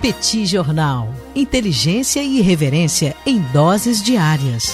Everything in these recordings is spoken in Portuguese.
Petit Jornal. Inteligência e irreverência em doses diárias.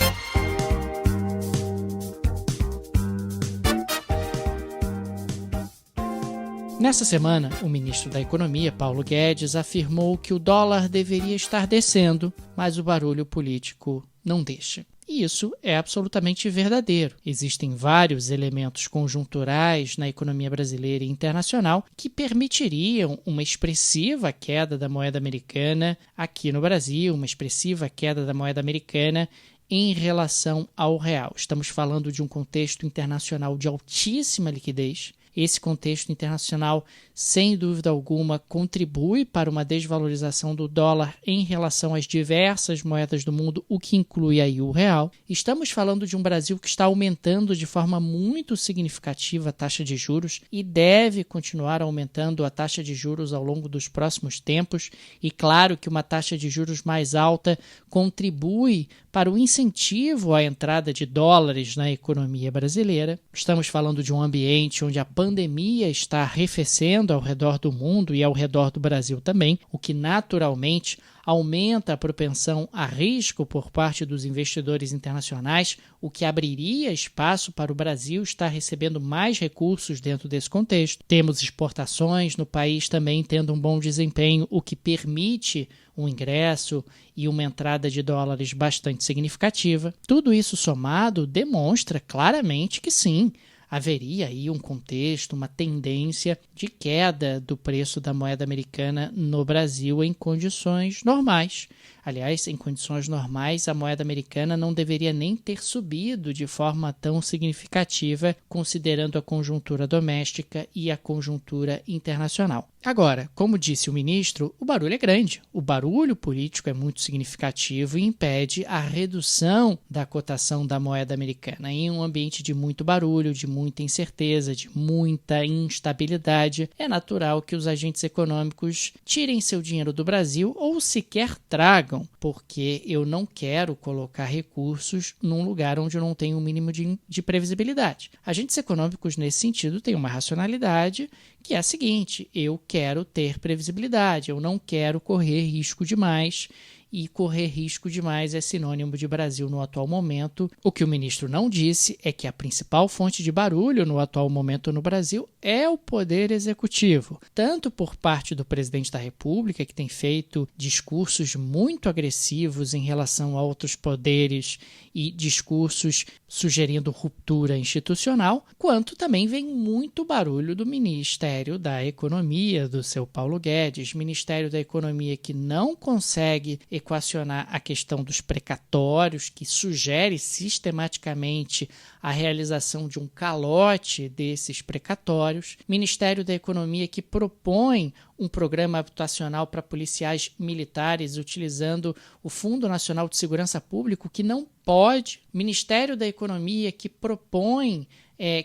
Nessa semana, o ministro da Economia, Paulo Guedes, afirmou que o dólar deveria estar descendo, mas o barulho político não deixa. E isso é absolutamente verdadeiro. Existem vários elementos conjunturais na economia brasileira e internacional que permitiriam uma expressiva queda da moeda americana aqui no Brasil, uma expressiva queda da moeda americana em relação ao real. Estamos falando de um contexto internacional de altíssima liquidez. Esse contexto internacional, sem dúvida alguma, contribui para uma desvalorização do dólar em relação às diversas moedas do mundo, o que inclui aí o real. Estamos falando de um Brasil que está aumentando de forma muito significativa a taxa de juros e deve continuar aumentando a taxa de juros ao longo dos próximos tempos. E claro que uma taxa de juros mais alta contribui para o incentivo à entrada de dólares na economia brasileira. Estamos falando de um ambiente onde a pandemia está arrefecendo ao redor do mundo e ao redor do Brasil também, o que naturalmente aumenta a propensão a risco por parte dos investidores internacionais, o que abriria espaço para o Brasil estar recebendo mais recursos dentro desse contexto. Temos exportações no país também tendo um bom desempenho, o que permite um ingresso e uma entrada de dólares bastante significativa. Tudo isso somado demonstra claramente que sim, haveria aí um contexto, uma tendência de queda do preço da moeda americana no Brasil em condições normais. Aliás, em condições normais, a moeda americana não deveria nem ter subido de forma tão significativa, considerando a conjuntura doméstica e a conjuntura internacional. Agora, como disse o ministro, o barulho é grande. O barulho político é muito significativo e impede a redução da cotação da moeda americana. Em um ambiente de muito barulho, de muita incerteza, de muita instabilidade, é natural que os agentes econômicos tirem seu dinheiro do Brasil ou sequer tragam, porque eu não quero colocar recursos num lugar onde eu não tenho um mínimo de previsibilidade. Agentes econômicos, nesse sentido, têm uma racionalidade que é a seguinte: eu quero ter previsibilidade, eu não quero correr risco demais, e correr risco demais é sinônimo de Brasil no atual momento. O que o ministro não disse é que a principal fonte de barulho no atual momento no Brasil é o poder executivo, tanto por parte do presidente da República, que tem feito discursos muito agressivos em relação a outros poderes e discursos sugerindo ruptura institucional, quanto também vem muito barulho do Ministério da Economia, do seu Paulo Guedes, Ministério da Economia que não consegue equacionar a questão dos precatórios, que sugere sistematicamente a realização de um calote desses precatórios, Ministério da Economia que propõe um programa habitacional para policiais militares utilizando o Fundo Nacional de Segurança Pública, que não pode, Ministério da Economia que propõe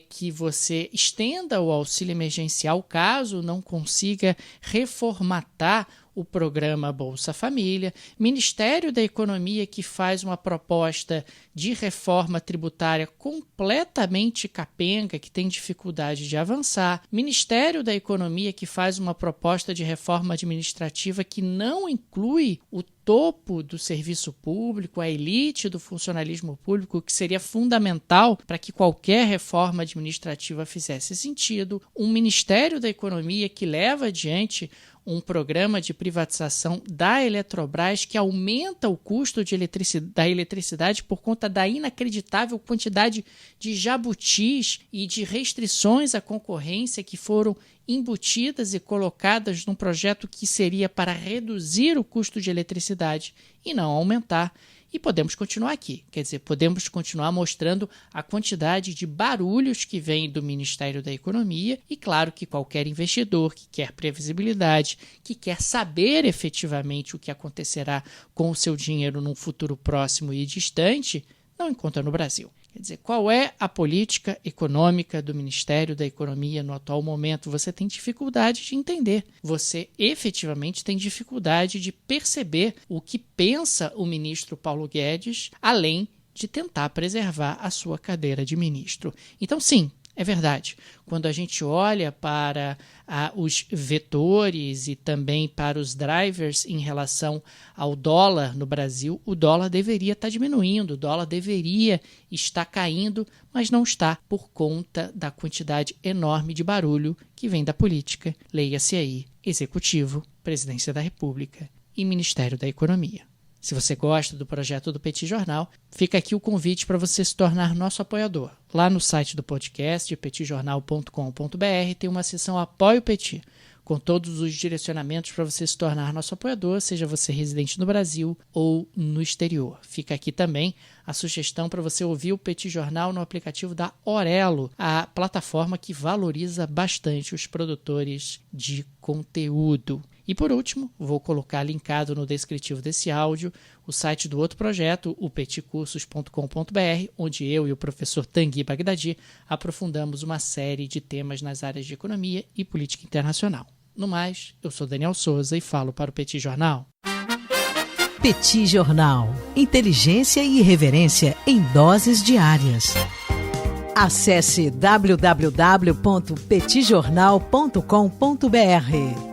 que você estenda o auxílio emergencial caso não consiga reformatar o programa Bolsa Família, Ministério da Economia que faz uma proposta de reforma tributária completamente capenga, que tem dificuldade de avançar, Ministério da Economia que faz uma proposta de reforma administrativa que não inclui o topo do serviço público, a elite do funcionalismo público, que seria fundamental para que qualquer reforma administrativa fizesse sentido, um Ministério da Economia que leva adiante um programa de privatização da Eletrobras que aumenta o custo da eletricidade por conta da inacreditável quantidade de jabutis e de restrições à concorrência que foram embutidas e colocadas num projeto que seria para reduzir o custo de eletricidade e não aumentar. E podemos continuar aqui, quer dizer, podemos continuar mostrando a quantidade de barulhos que vem do Ministério da Economia e claro que qualquer investidor que quer previsibilidade, que quer saber efetivamente o que acontecerá com o seu dinheiro num futuro próximo e distante, não encontra no Brasil. Quer dizer, qual é a política econômica do Ministério da Economia no atual momento? Você tem dificuldade de entender. Você efetivamente tem dificuldade de perceber o que pensa o ministro Paulo Guedes, além de tentar preservar a sua cadeira de ministro. Então, sim, É verdade. Quando a gente olha para os vetores e também para os drivers em relação ao dólar no Brasil, o dólar deveria estar diminuindo, o dólar deveria estar caindo, mas não está por conta da quantidade enorme de barulho que vem da política, leia-se aí, Executivo, Presidência da República e Ministério da Economia. Se você gosta do projeto do Petit Jornal, fica aqui o convite para você se tornar nosso apoiador. Lá no site do podcast, petitjornal.com.br, tem uma seção Apoie o Petit, com todos os direcionamentos para você se tornar nosso apoiador, seja você residente no Brasil ou no exterior. Fica aqui também a sugestão para você ouvir o Petit Jornal no aplicativo da Orelo, a plataforma que valoriza bastante os produtores de conteúdo. E por último, vou colocar linkado no descritivo desse áudio o site do outro projeto, o petcursos.com.br, onde eu e o professor Tanguy Bagdadi aprofundamos uma série de temas nas áreas de economia e política internacional. No mais, eu sou Daniel Souza e falo para o Petit Jornal. Petit Jornal. Inteligência e irreverência em doses diárias. Acesse www.petitjornal.com.br.